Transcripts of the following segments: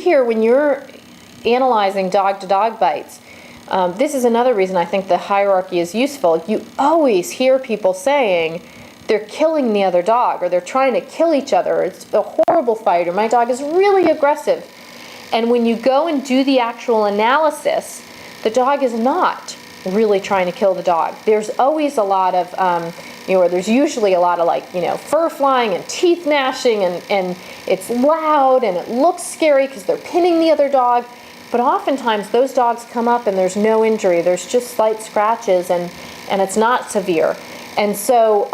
hear when you're analyzing dog-to-dog bites, this is another reason I think the hierarchy is useful. You always hear people saying they're killing the other dog, or they're trying to kill each other. It's a horrible fight, or my dog is really aggressive. And when you go and do the actual analysis, the dog is not really trying to kill the dog. There's always a lot of, there's usually a lot of fur flying and teeth gnashing, and it's loud and it looks scary because they're pinning the other dog. But oftentimes those dogs come up and there's no injury. There's just slight scratches and it's not severe. And so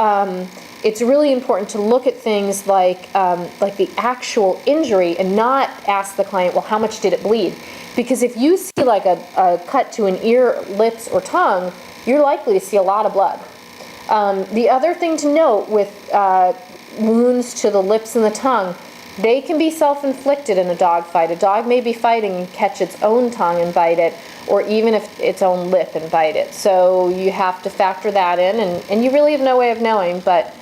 it's really important to look at things like the actual injury and not ask the client, well, how much did it bleed? Because if you see like a cut to an ear, lips, or tongue, you're likely to see a lot of blood. The other thing to note with wounds to the lips and the tongue, they can be self-inflicted in a dog fight. A dog may be fighting and catch its own tongue and bite it, or even if its own lip and bite it. So you have to factor that in, and you really have no way of knowing, but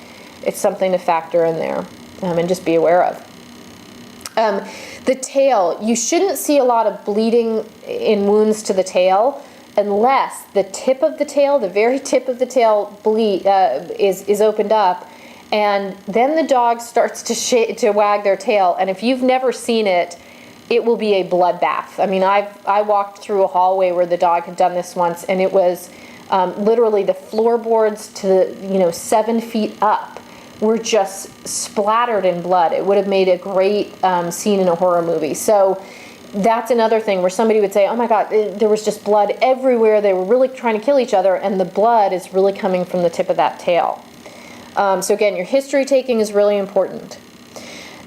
it's something to factor in there and just be aware of. The tail, you shouldn't see a lot of bleeding in wounds to the tail unless the tip of the tail, the very tip of the tail is opened up, and then the dog starts to wag their tail. And if you've never seen it, it will be a bloodbath. I mean, I walked through a hallway where the dog had done this once, and it was literally the floorboards to 7 feet up were just splattered in blood. It would have made a great scene in a horror movie. So that's another thing where somebody would say, oh my God, there was just blood everywhere. They were really trying to kill each other, and the blood is really coming from the tip of that tail. So again, your history taking is really important.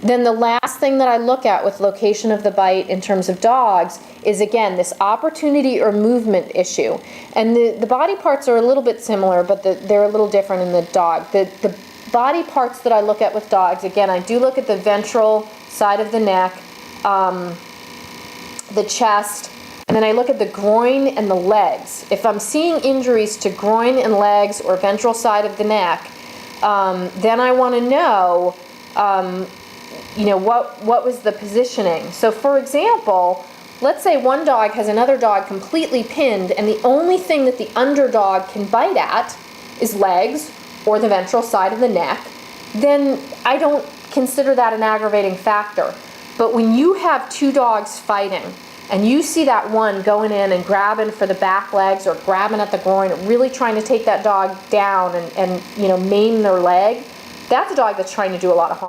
Then the last thing that I look at with location of the bite in terms of dogs is, again, this opportunity or movement issue. And the body parts are a little bit similar, but they're a little different in the dog. The body parts that I look at with dogs, again, I do look at the ventral side of the neck, the chest, and then I look at the groin and the legs. If I'm seeing injuries to groin and legs or ventral side of the neck, then I want to know, what was the positioning. So for example, let's say one dog has another dog completely pinned, and the only thing that the underdog can bite at is legs or the ventral side of the neck, then I don't consider that an aggravating factor. But when you have two dogs fighting, and you see that one going in and grabbing for the back legs or grabbing at the groin, really trying to take that dog down and maim their leg, that's a dog that's trying to do a lot of harm.